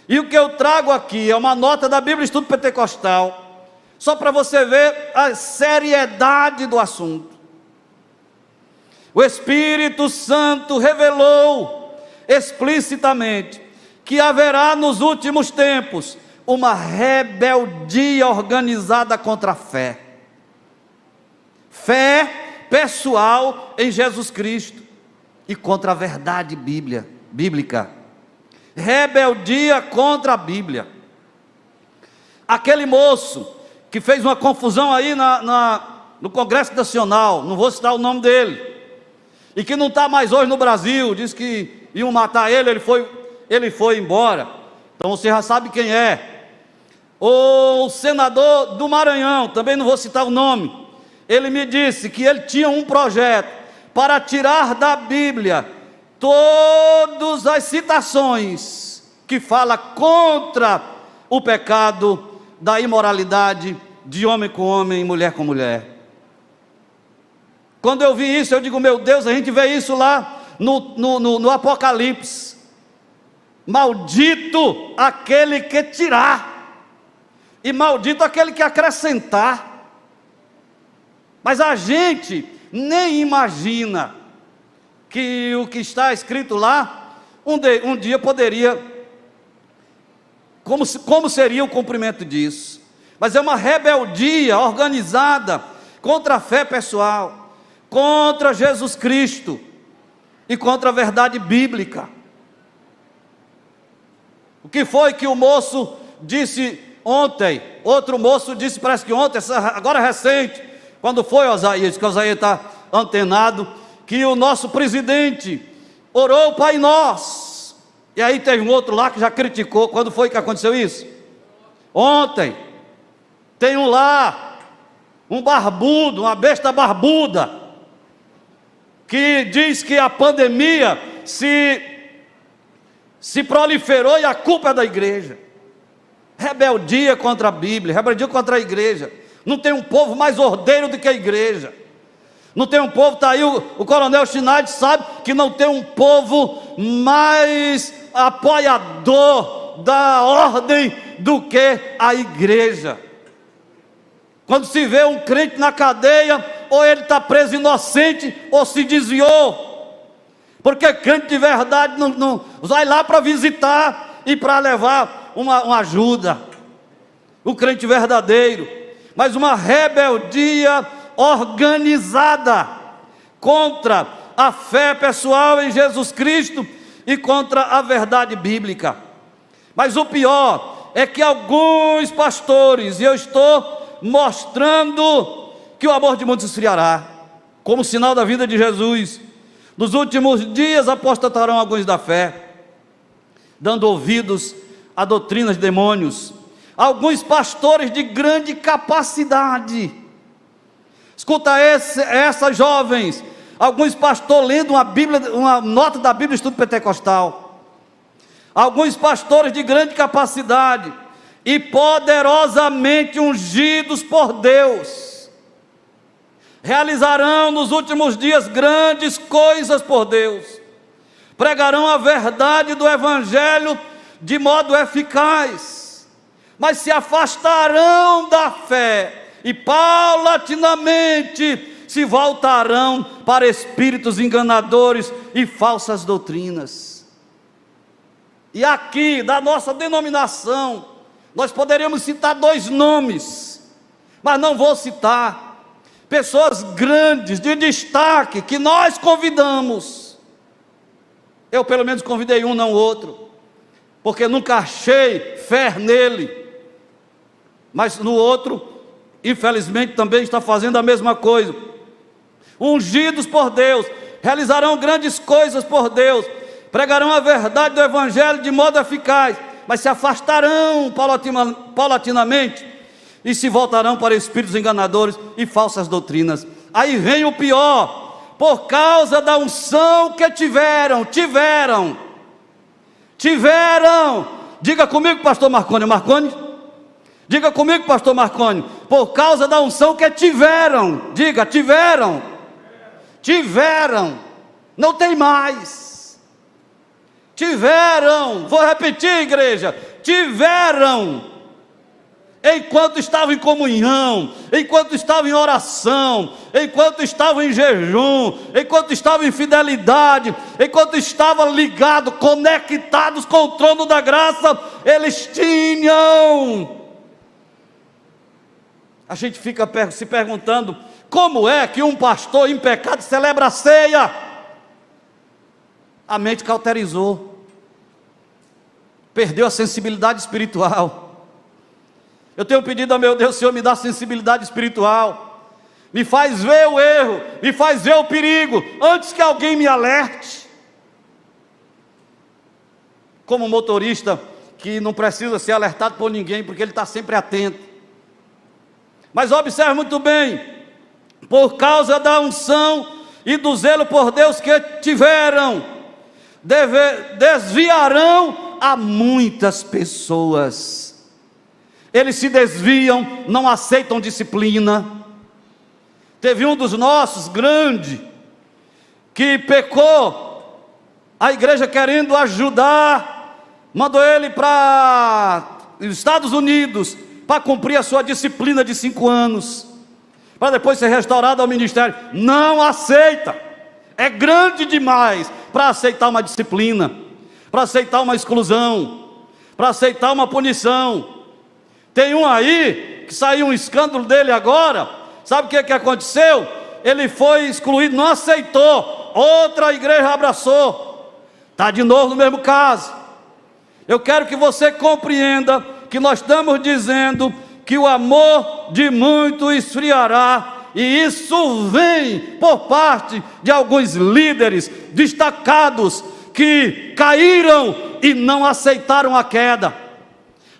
E o que eu trago aqui é uma nota da Bíblia Estudo Pentecostal, só para você ver a seriedade do assunto. O Espírito Santo revelou explicitamente que haverá nos últimos tempos uma rebeldia organizada contra a fé. Fé pessoal em Jesus Cristo e contra a verdade bíblica. Rebeldia contra a Bíblia. Aquele moço que fez uma confusão aí no Congresso Nacional, não vou citar o nome dele, e que não está mais hoje no Brasil, disse que iam matar ele, ele foi embora. Então você já sabe quem é. O senador do Maranhão, também não vou citar o nome, ele me disse que ele tinha um projeto para tirar da Bíblia todas as citações que fala contra o pecado da imoralidade de homem com homem e mulher com mulher. Quando eu vi isso, eu digo, meu Deus, a gente vê isso lá no Apocalipse. Maldito aquele que tirar, e maldito aquele que acrescentar. Mas a gente nem imagina que o que está escrito lá, um dia poderia, como seria o cumprimento disso. Mas é uma rebeldia organizada contra a fé pessoal, contra Jesus Cristo e contra a verdade bíblica. O que foi que o moço disse ontem? Outro moço disse, parece que ontem, agora recente, quando foi Osaías, que Osaías está antenado, que o nosso presidente orou o Pai Nosso. E aí teve um outro lá que já criticou. Quando foi que aconteceu isso? Ontem. Tem um lá, um barbudo, uma besta barbuda, que diz que a pandemia se proliferou e a culpa é da igreja. Rebeldia contra a Bíblia, rebeldia contra a igreja. Não tem um povo mais ordeiro do que a igreja. Não tem um povo, está aí o coronel Schneider sabe que não tem um povo mais apoiador da ordem do que a igreja. Quando se vê um crente na cadeia, ou ele está preso inocente, ou se desviou. Porque crente de verdade não vai lá para visitar e para levar uma ajuda. O crente verdadeiro. Mas uma rebeldia organizada contra a fé pessoal em Jesus Cristo e contra a verdade bíblica. Mas o pior é que alguns pastores, e eu estou mostrando que o amor de muitos esfriará, como sinal da vida de Jesus. Nos últimos dias apostatarão alguns da fé, dando ouvidos a doutrinas de demônios. Alguns pastores de grande capacidade. Escuta essas jovens, alguns pastores lendo uma nota da Bíblia Estudo Pentecostal. Alguns pastores de grande capacidade e poderosamente ungidos por Deus, realizarão nos últimos dias grandes coisas por Deus, pregarão a verdade do Evangelho de modo eficaz, mas se afastarão da fé e paulatinamente se voltarão para espíritos enganadores e falsas doutrinas. E aqui, da nossa denominação, nós poderíamos citar 2 nomes, mas não vou citar. Pessoas grandes, de destaque, que nós convidamos. Eu pelo menos convidei um, não outro, porque nunca achei fé nele. Mas no outro, infelizmente, também está fazendo a mesma coisa. Ungidos por Deus, realizarão grandes coisas por Deus, pregarão a verdade do Evangelho de modo eficaz, mas se afastarão paulatinamente e se voltarão para espíritos enganadores e falsas doutrinas. Aí vem o pior: por causa da unção que tiveram. Diga comigo, pastor Marconi. Diga comigo, pastor Marconi. Por causa da unção que tiveram. Diga, tiveram. Não tem mais. Tiveram, vou repetir, igreja, tiveram, enquanto estavam em comunhão, enquanto estavam em oração, enquanto estavam em jejum, enquanto estavam em fidelidade, enquanto estavam ligados, conectados com o trono da graça, eles tinham. A gente fica se perguntando, como é que um pastor em pecado celebra a ceia? A mente cauterizou, perdeu a sensibilidade espiritual. Eu tenho pedido ao meu Deus: Senhor, me dá sensibilidade espiritual, me faz ver o erro, me faz ver o perigo, antes que alguém me alerte. Como motorista que não precisa ser alertado por ninguém, porque ele está sempre atento. Mas observe muito bem: por causa da unção e do zelo por Deus que tiveram, desviarão a muitas pessoas. eles se desviam, não aceitam disciplina. Teve um dos nossos, grande, que pecou, a igreja querendo ajudar, mandou ele para os Estados Unidos, para cumprir a sua disciplina de 5 anos, para depois ser restaurado ao ministério. Não aceita, é grande demais para aceitar uma disciplina, para aceitar uma exclusão, para aceitar uma punição. Tem um aí, que saiu um escândalo dele agora, sabe o que aconteceu? Ele foi excluído, não aceitou, outra igreja abraçou, está de novo no mesmo caso. Eu quero que você compreenda que nós estamos dizendo que o amor de muito esfriará, e isso vem por parte de alguns líderes destacados que caíram e não aceitaram a queda.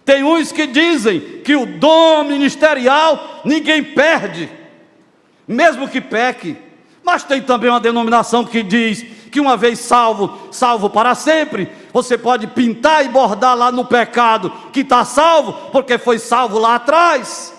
Tem uns que dizem que o dom ministerial ninguém perde, mesmo que peque. Mas tem também uma denominação que diz que uma vez salvo, salvo para sempre. Você pode pintar e bordar lá no pecado que está salvo, porque foi salvo lá atrás.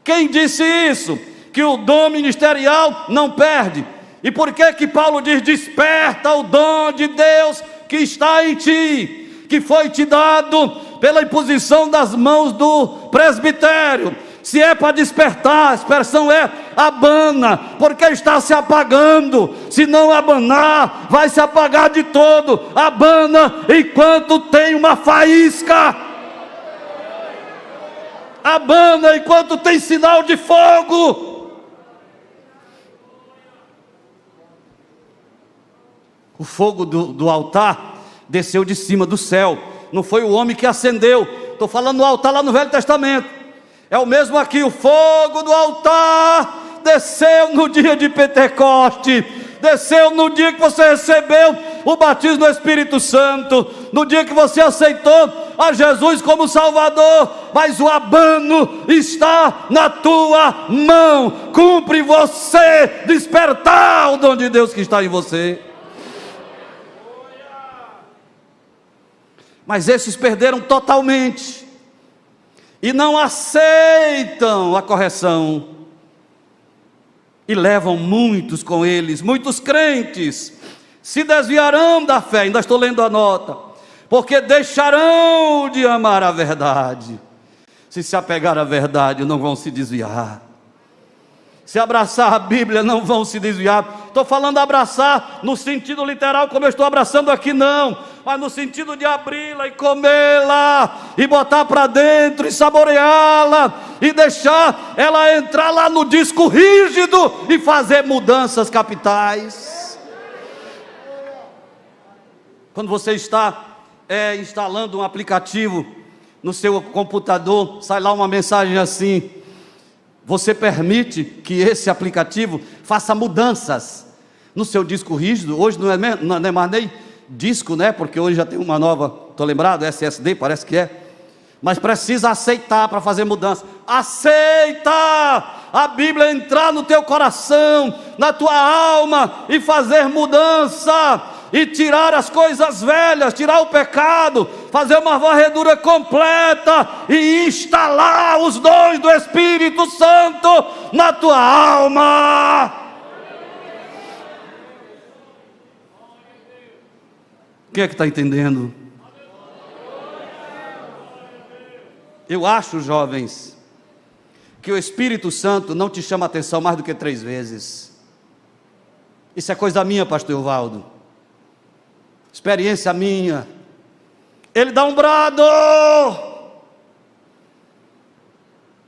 Quem disse isso? Que o dom ministerial não perde. E por que Paulo diz: desperta o dom de Deus que está em ti, que foi te dado pela imposição das mãos do presbitério? Se é para despertar, a expressão é abana, porque está se apagando. Se não abanar, vai se apagar de todo. Abana enquanto tem uma faísca, abana enquanto tem sinal de fogo. O fogo do altar desceu de cima do céu, não foi o homem que acendeu. Estou falando do altar lá no Velho Testamento. É o mesmo aqui, o fogo do altar desceu no dia de Pentecoste, desceu no dia que você recebeu o batismo do Espírito Santo, no dia que você aceitou a Jesus como Salvador. Mas o abano está na tua mão. Cumpre você despertar o dom de Deus que está em você. Mas esses perderam totalmente e não aceitam a correção, e levam muitos com eles. Muitos crentes se desviarão da fé, ainda estou lendo a nota, porque deixarão de amar a verdade. Se apegar à verdade, não vão se desviar. Se abraçar a Bíblia, não vão se desviar. Estou falando abraçar no sentido literal, como eu estou abraçando aqui, não, mas no sentido de abri-la e comê-la, e botar para dentro, e saboreá-la, e deixar ela entrar lá no disco rígido, e fazer mudanças capitais. Quando você está instalando um aplicativo no seu computador, sai lá uma mensagem assim: você permite que esse aplicativo faça mudanças no seu disco rígido? Hoje não é mais nem disco, né? Porque hoje já tem uma nova, estou lembrado, SSD, parece que é. Mas precisa aceitar para fazer mudança. Aceita a Bíblia entrar no teu coração, na tua alma, e fazer mudança, e tirar as coisas velhas, tirar o pecado, fazer uma varredura completa, e instalar os dons do Espírito Santo na tua alma. Quem é que está entendendo? Eu acho, jovens, que o Espírito Santo não te chama a atenção mais do que 3 vezes. Isso é coisa minha, pastor Evaldo, experiência minha. Ele dá um brado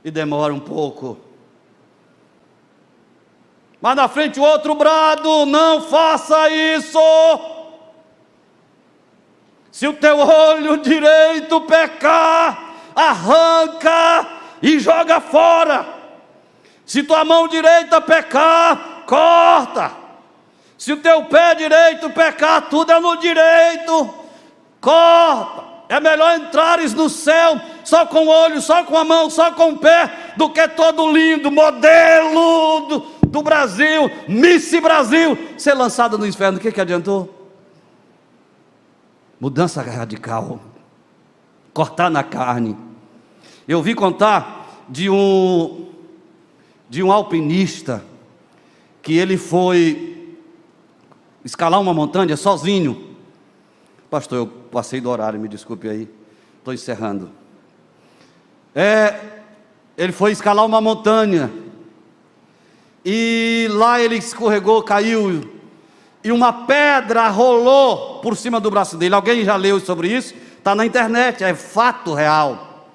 e demora um pouco, mas na frente o outro brado: não faça isso. Se o teu olho direito pecar, arranca e joga fora. Se tua mão direita pecar, corta. Se o teu pé direito pecar, tudo é no direito, corta. É melhor entrares no céu só com o olho, só com a mão, só com o pé, do que todo lindo modelo do Brasil, Miss Brasil, ser lançado no inferno. O que adiantou? Mudança radical, cortar na carne. Eu ouvi contar de um alpinista que ele foi escalar uma montanha sozinho. Pastor, eu passei do horário, me desculpe aí, estou encerrando. Ele foi escalar uma montanha, e lá ele escorregou, caiu, e uma pedra rolou por cima do braço dele. Alguém já leu sobre isso? Está na internet, é fato real.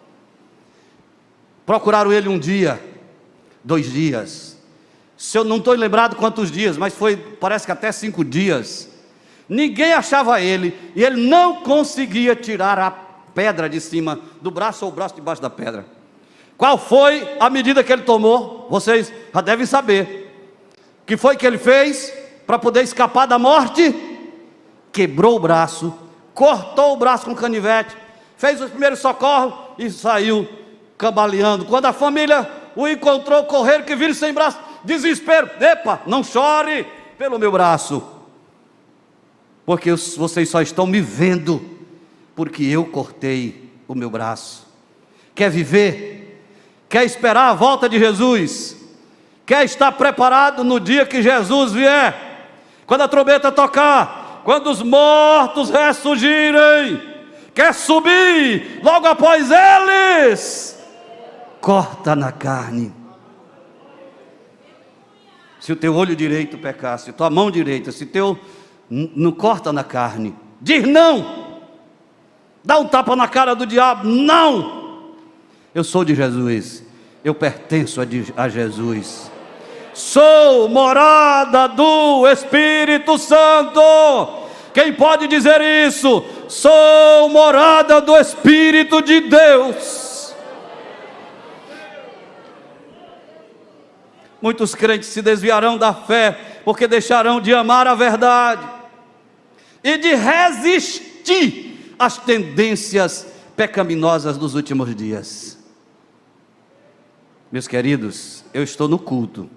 Procuraram ele um dia, 2 dias, se eu não estou lembrado quantos dias, mas parece que até 5 dias, ninguém achava ele, e ele não conseguia tirar a pedra de cima do braço, ou o braço debaixo da pedra. Qual foi a medida que ele tomou? Vocês já devem saber. O que foi que ele fez para poder escapar da morte? Quebrou o braço, cortou o braço com canivete, fez os primeiros socorros e saiu cambaleando. Quando a família o encontrou, correram que viram sem braço, desespero. Epa, não chore pelo meu braço, porque vocês só estão me vendo porque eu cortei o meu braço. Quer viver? Quer esperar a volta de Jesus? Quer estar preparado no dia que Jesus vier? Quando a trombeta tocar, quando os mortos ressurgirem, quer subir logo após eles? Corta na carne. Se o teu olho direito pecar, se tua mão direita, se teu não corta na carne, diz não, dá um tapa na cara do diabo, não. Eu sou de Jesus, eu pertenço a Jesus, sou morada do Espírito Santo. Quem pode dizer isso? Sou morada do Espírito de Deus. Muitos crentes se desviarão da fé, porque deixarão de amar a verdade e de resistir às tendências pecaminosas dos últimos dias. Meus queridos, eu estou no culto,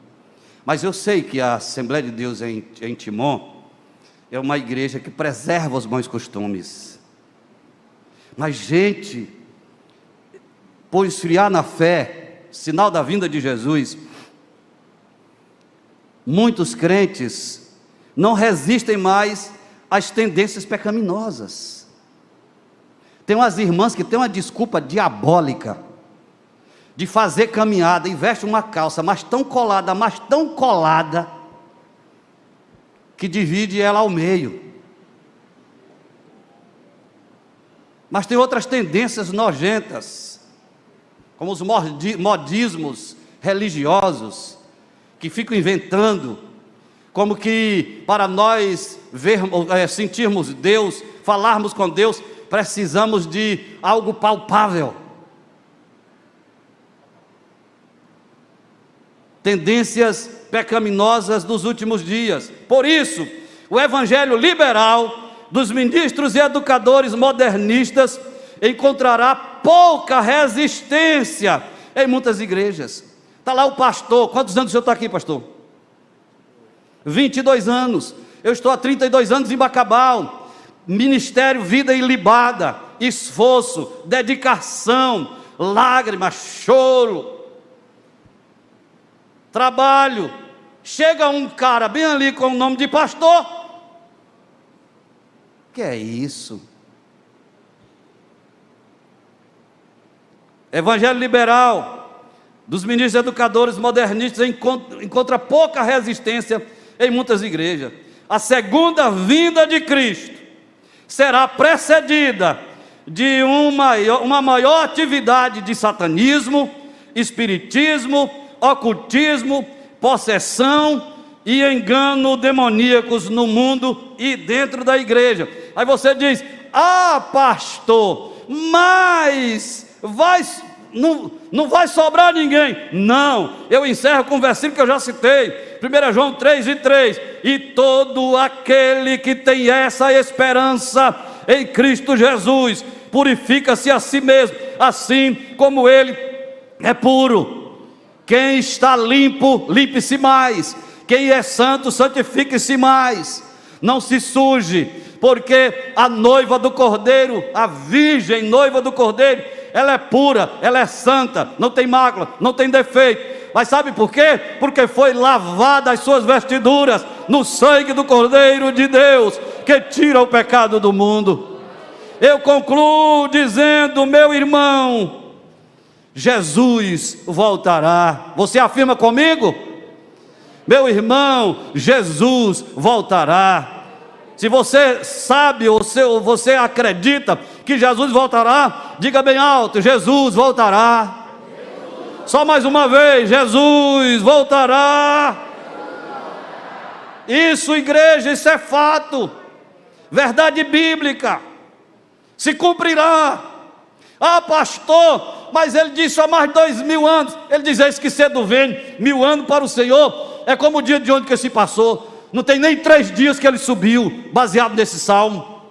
mas eu sei que a Assembleia de Deus em Timon é uma igreja que preserva os bons costumes. Mas gente, por esfriar na fé, sinal da vinda de Jesus, muitos crentes não resistem mais às tendências pecaminosas. Tem umas irmãs que têm uma desculpa diabólica de fazer caminhada e veste uma calça, mas tão colada, que divide ela ao meio. Mas tem outras tendências nojentas, como os modismos religiosos, que ficam inventando, como que para nós sentirmos Deus, falarmos com Deus, precisamos de algo palpável. Tendências pecaminosas dos últimos dias. Por isso, o evangelho liberal dos ministros e educadores modernistas encontrará pouca resistência em muitas igrejas. Está lá o pastor. Quantos anos o senhor está aqui, pastor? 22 anos. Eu estou há 32 anos em Bacabal. Ministério, vida ilibada, esforço, dedicação, lágrimas, choro, trabalho. Chega um cara bem ali com o nome de pastor. Que é isso? Evangelho liberal dos ministros educadores modernistas encontra pouca resistência em muitas igrejas. A segunda vinda de Cristo será precedida de uma maior atividade de satanismo, espiritismo, ocultismo, possessão e engano demoníacos no mundo e dentro da igreja. Aí você diz: ah, pastor, mas não vai sobrar ninguém. Não, eu encerro com o versículo que eu já citei, 1 João 3:3, e todo aquele que tem essa esperança em Cristo Jesus purifica-se a si mesmo, assim como ele é puro. Quem está limpo, limpe-se mais. Quem é santo, santifique-se mais. Não se suje, porque a noiva do Cordeiro, a virgem noiva do Cordeiro, ela é pura, ela é santa, não tem mácula, não tem defeito. Mas sabe por quê? Porque foi lavada as suas vestiduras no sangue do Cordeiro de Deus, que tira o pecado do mundo. Eu concluo dizendo, meu irmão, Jesus voltará. Você afirma comigo? Meu irmão, Jesus voltará. Se você sabe ou você acredita que Jesus voltará, diga bem alto: Jesus voltará. Só mais uma vez: Jesus voltará. Isso, igreja, isso é fato, verdade bíblica, se cumprirá. Ah, pastor, mas ele disse há mais de 2000 anos. Ele diz: eis que cedo vem. 1000 anos para o Senhor é como o dia de onde que se passou. Não tem nem 3 dias que ele subiu, baseado nesse salmo.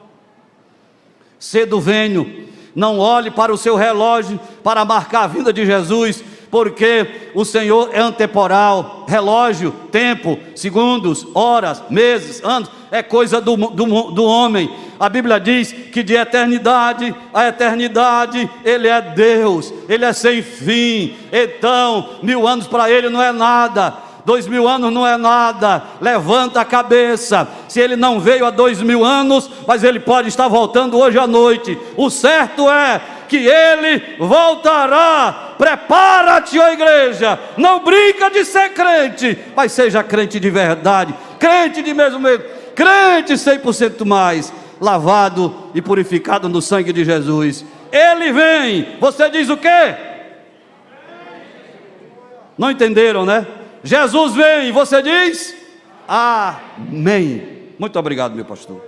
Cedo venho. Não olhe para o seu relógio para marcar a vinda de Jesus, porque o Senhor é atemporal. Relógio, tempo, segundos, horas, meses, anos, é coisa do homem. A Bíblia diz que de eternidade a eternidade Ele é Deus, Ele é sem fim. Então 1000 anos para Ele não é nada, 2000 anos não é nada. Levanta a cabeça. Se Ele não veio há 2000 anos, mas Ele pode estar voltando hoje à noite. O certo é que Ele voltará. Prepara-te, ó igreja. Não brinca de ser crente, mas seja crente de verdade, crente de mesmo, crente 100% mais, lavado e purificado no sangue de Jesus. Ele vem. Você diz o quê? Não entenderam, né? Jesus vem, você diz amém. Muito obrigado, meu pastor.